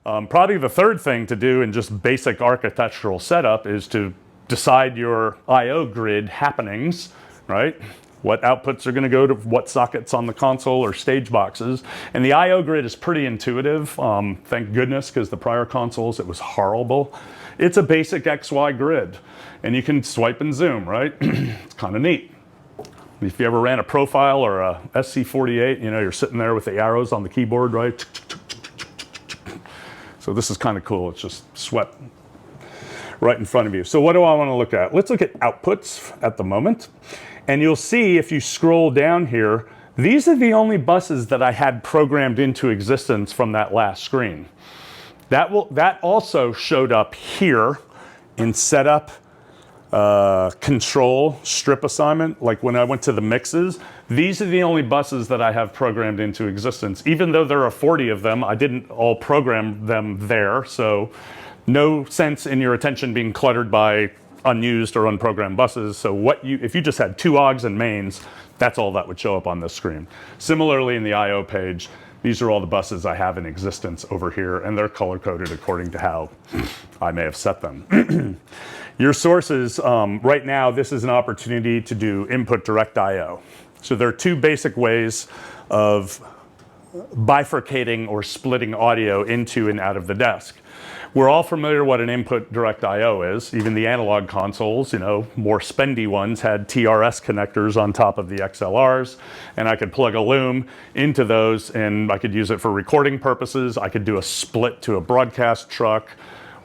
Probably the third thing to do in just basic architectural setup is to decide your I/O grid happenings, right? What outputs are going to go to what sockets on the console or stage boxes. And the I/O grid is pretty intuitive, thank goodness, because the prior consoles, it was horrible. It's a basic XY grid, and you can swipe and zoom, right? It's kind of neat. If you ever ran a profile or a SC48, you know, you're sitting there with the arrows on the keyboard, right? So this is kind of cool. It's just swept right in front of you. So what do I want to look at? Let's look at outputs at the moment. And you'll see if you scroll down here, these are the only buses that I had programmed into existence from that last screen. That also showed up here in setup, control, strip assignment. Like when I went to the mixes, these are the only buses that I have programmed into existence. Even though there are 40 of them, I didn't all program them there. So no sense in your attention being cluttered by unused or unprogrammed buses. So if you just had 2 OGs and mains, that's all that would show up on this screen. Similarly in the I/O page, these are all the buses I have in existence over here, and they're color-coded according to how I may have set them. Your sources, right now, this is an opportunity to do input direct I/O. So there are 2 basic ways of bifurcating or splitting audio into and out of the desk. We're all familiar what an input direct I/O is. Even the analog consoles, you know, more spendy ones had TRS connectors on top of the XLRs, and I could plug a loom into those and I could use it for recording purposes. I could do a split to a broadcast truck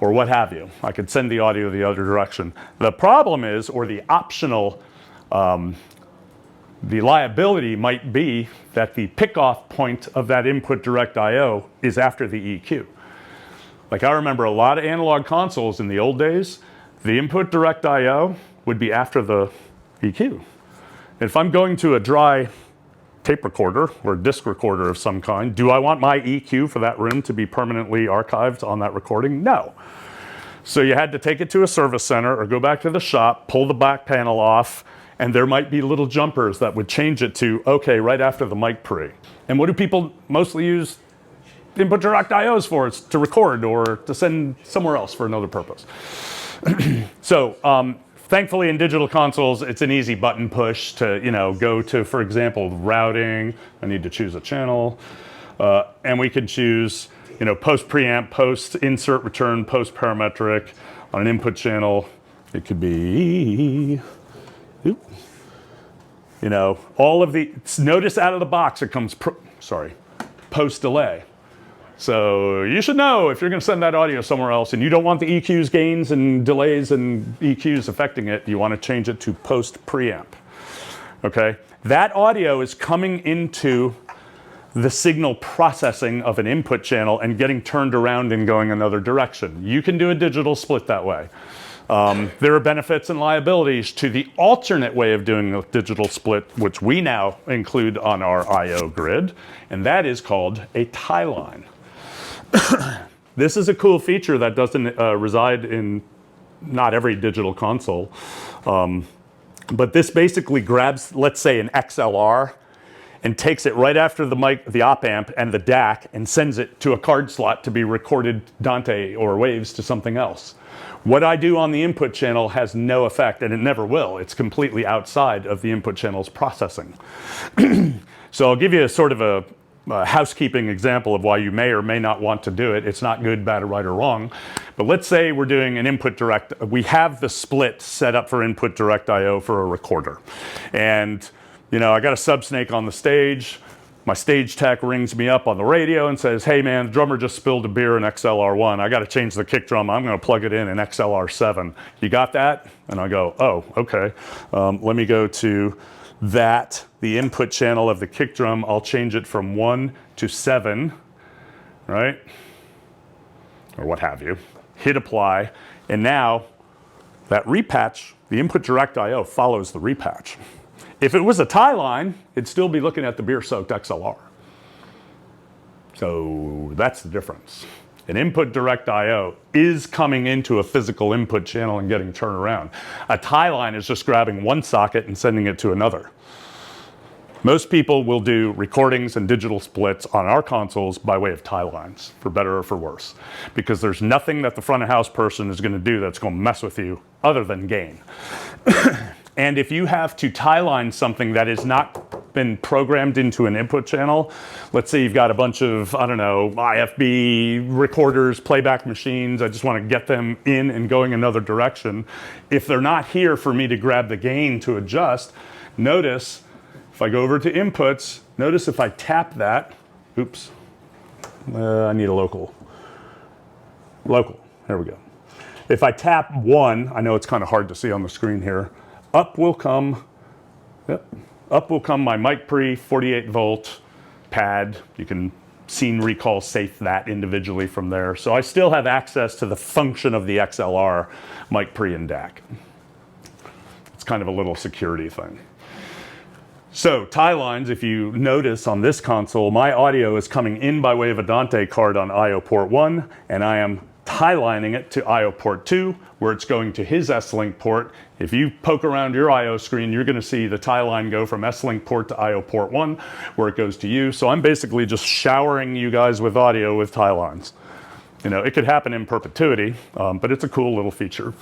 or what have you. I could send the audio the other direction. The problem is, or the optional, the liability might be that the pickoff point of that input direct I/O is after the EQ. Like I remember a lot of analog consoles in the old days, the input direct I/O would be after the EQ. If I'm going to a dry tape recorder or disc recorder of some kind, do I want my EQ for that room to be permanently archived on that recording? No. So you had to take it to a service center or go back to the shop, pull the back panel off, and there might be little jumpers that would change it to, okay, right after the mic pre. And what do people mostly use input direct I/Os for? It's to record or to send somewhere else for another purpose. So thankfully in digital consoles, it's an easy button push to, you know, go to, for example, routing. I need to choose a channel. And we can choose, you know, post preamp, post insert return, post parametric on an input channel. It could be, you know, all of the, notice out of the box it comes, post delay. So you should know if you're going to send that audio somewhere else and you don't want the EQs, gains, and delays and EQs affecting it, you want to change it to post preamp. Okay? That audio is coming into the signal processing of an input channel and getting turned around and going another direction. You can do a digital split that way. There are benefits and liabilities to the alternate way of doing a digital split, which we now include on our I/O grid, and that is called a tie line. This is a cool feature that doesn't reside in not every digital console, but this basically grabs, let's say, an XLR and takes it right after the mic, the op amp, and the DAC, and sends it to a card slot to be recorded Dante or waves to something else. What I do on the input channel has no effect, and it never will. It's completely outside of the input channel's processing. So I'll give you a sort of a housekeeping example of why you may or may not want to do it. It's not good, bad, or right, or wrong. But let's say we're doing an input direct. We have the split set up for input direct I/O for a recorder. And, you know, I got a subsnake on the stage. My stage tech rings me up on the radio and says, hey man, the drummer just spilled a beer in XLR1. I got to change the kick drum. I'm going to plug it in XLR7. You got that? And I go, oh, okay. Let me go to that, the input channel of the kick drum. I'll change it from 1 to 7, right? Or what have you. Hit apply. And now that repatch, the input direct I/O follows the repatch. If it was a tie line, it'd still be looking at the beer-soaked XLR. So that's the difference. An input direct I/O is coming into a physical input channel and getting turned around. A tie line is just grabbing one socket and sending it to another. Most people will do recordings and digital splits on our consoles by way of tie lines, for better or for worse, because there's nothing that the front of house person is going to do that's going to mess with you other than gain. And if you have to tie line something that has not been programmed into an input channel, let's say you've got a bunch of, I don't know, IFB recorders, playback machines, I just want to get them in and going another direction. If they're not here for me to grab the gain to adjust, notice if I go over to inputs, notice if I tap that, oops, I need a local, there we go. If I tap 1, I know it's kind of hard to see on the screen here, up will come my mic pre 48 volt pad. You can scene recall safe that individually from there. So I still have access to the function of the XLR mic pre and DAC. It's kind of a little security thing. So tie lines, if you notice on this console, my audio is coming in by way of a Dante card on IO port 1, and I am tie lining it to IO port 2, where it's going to his S-Link port. If you poke around your IO screen, you're going to see the tie line go from S-Link port to IO port 1, where it goes to you. So I'm basically just showering you guys with audio with tie lines. You know, it could happen in perpetuity, but it's a cool little feature.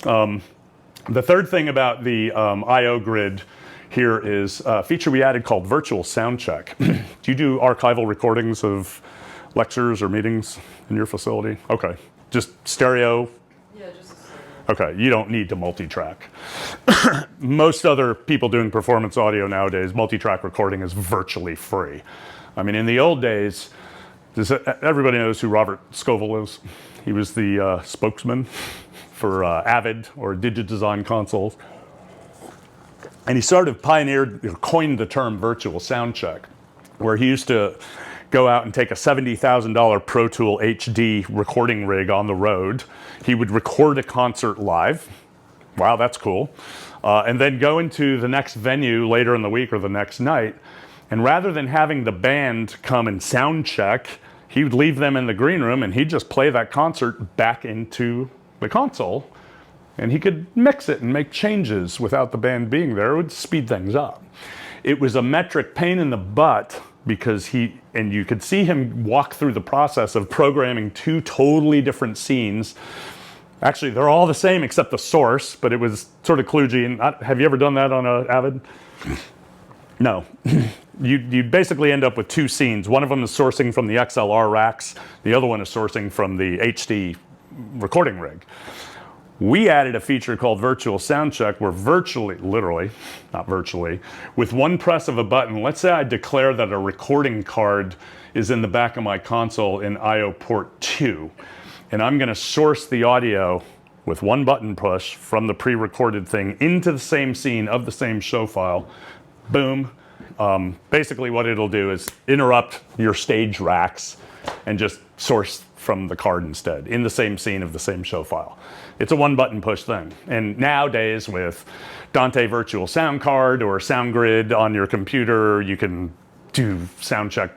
The third thing about the IO grid here is a feature we added called virtual soundcheck. Do you do archival recordings of lectures or meetings in your facility? Okay, just stereo? Yeah, just stereo. Okay, you don't need to multi-track. Most other people doing performance audio nowadays, multi-track recording is virtually free. I mean, in the old days, everybody knows who Robert Scovel is. He was the spokesman for Avid or Digidesign consoles. And he sort of coined the term virtual soundcheck, where he used to go out and take a $70,000 Pro Tool HD recording rig on the road. He would record a concert live. Wow, that's cool. And then go into the next venue later in the week or the next night. And rather than having the band come and sound check, he would leave them in the green room and he'd just play that concert back into the console. And he could mix it and make changes without the band being there. It would speed things up. It was a metric pain in the butt because and you could see him walk through the process of programming 2 totally different scenes. Actually, they're all the same except the source, but it was sort of kludgy. And have you ever done that on a Avid? No. You basically end up with 2 scenes. One of them is sourcing from the XLR racks. The other one is sourcing from the HD recording rig. We added a feature called virtual soundcheck where literally, not virtually, with one press of a button, let's say I declare that a recording card is in the back of my console in IO port 2, and I'm going to source the audio with one button push from the pre-recorded thing into the same scene of the same show file. Boom. Basically what it'll do is interrupt your stage racks and just source from the card instead in the same scene of the same show file. It's a one button push thing. And nowadays with Dante Virtual Sound Card or Sound Grid on your computer, you can do sound check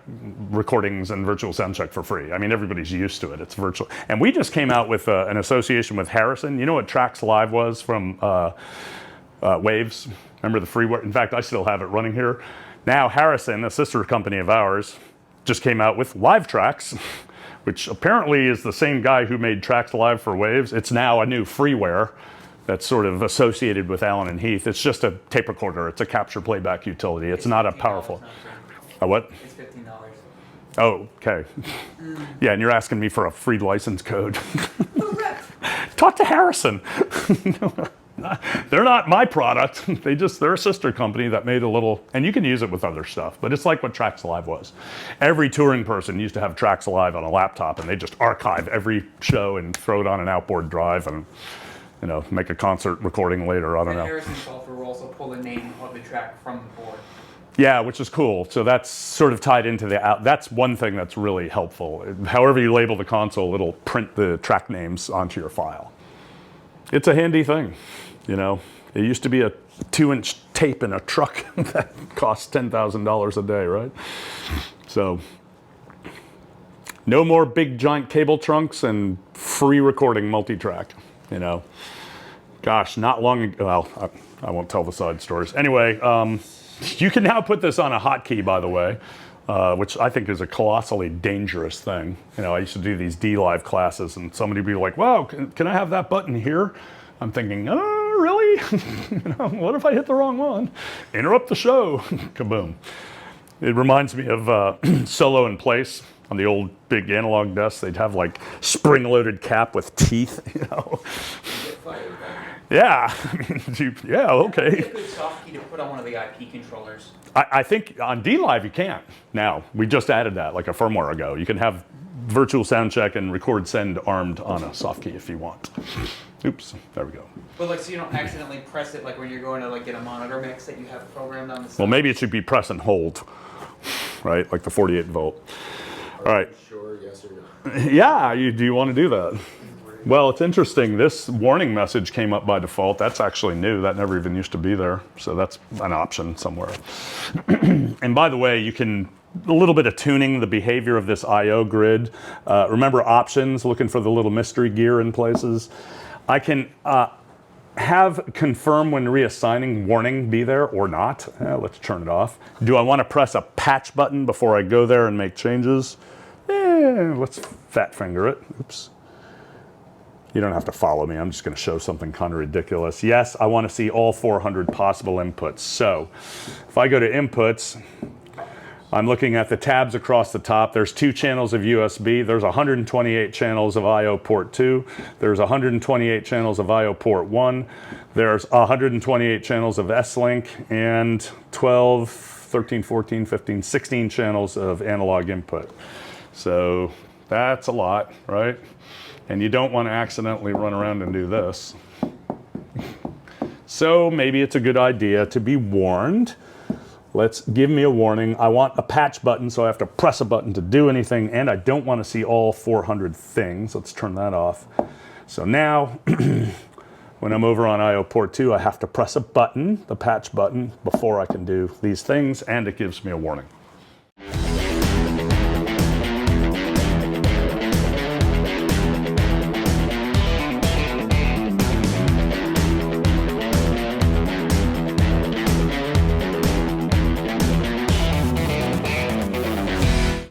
recordings and virtual sound check for free. I mean, everybody's used to it. It's virtual. And we just came out with an association with Harrison. You know what Tracks Live was from Waves? Remember the freeware? In fact, I still have it running here. Now Harrison, a sister company of ours, just came out with Live Tracks, which apparently is the same guy who made Tracks Live for Waves. It's now a new freeware that's sort of associated with Allen Heath. It's just a tape recorder. It's a capture playback utility. It's not a powerful. A what? It's $15. Oh, okay. Yeah, and you're asking me for a free license code. Talk to Harrison. They're not my product. They're a sister company that made a little, and you can use it with other stuff, but it's like what Tracks Live was. Every touring person used to have Tracks Live on a laptop, and they just archive every show and throw it on an outboard drive and, you know, make a concert recording later. I don't know. Harrison software will also pull the name of the track from the board. Yeah, which is cool. So that's sort of tied into that's one thing that's really helpful. However you label the console, it'll print the track names onto your file. It's a handy thing, you know. It used to be a 2-inch tape in a truck that cost $10,000 a day, right? So no more big giant cable trunks and free recording multi-track, you know. Gosh, not long ago, well, I won't tell the side stories. Anyway, You can now put this on a hotkey, by the way, which I think is a colossally dangerous thing. You know, I used to do these DLive classes, and somebody would be like, "Wow, can I have that button here?" I'm thinking, "Oh, really? You know, what if I hit the wrong one? Interrupt the show." Kaboom! It reminds me of Solo in Place. On the old big analog desks, they'd have like spring-loaded cap with teeth. You know. Yeah, I mean, yeah, okay. It'd be a good soft key to put on one of the IP controllers. I think on DLive you can't now. We just added that like a firmware ago. You can have virtual soundcheck and record send armed on a soft key if you want. Oops, there we go. But like, so you don't accidentally press it like when you're going to like get a monitor mix that you have programmed on the side. Well, maybe it should be press and hold, right? Like the 48 volt. All right. Sure, yes or no? Yeah, do you want to do that? Well, it's interesting. This warning message came up by default. That's actually new. That never even used to be there. So that's an option somewhere. And by the way, you can, a little bit of tuning the behavior of this I/O grid. Remember options, looking for the little mystery gear in places. I can have confirm when reassigning warning be there or not. Let's turn it off. Do I want to press a patch button before I go there and make changes? Let's fat finger it. Oops. You don't have to follow me. I'm just going to show something kind of ridiculous. Yes, I want to see all 400 possible inputs. So if I go to inputs, I'm looking at the tabs across the top. There's 2 channels of USB. There's 128 channels of I/O port 2. There's 128 channels of I/O port 1. There's 128 channels of S-Link and 12, 13, 14, 15, 16 channels of analog input. So that's a lot, right? And you don't want to accidentally run around and do this. So maybe it's a good idea to be warned. Let's give me a warning. I want a patch button, so I have to press a button to do anything, and I don't want to see all 400 things. Let's turn that off. So now, when I'm over on I/O port 2, I have to press a button, the patch button, before I can do these things, and it gives me a warning.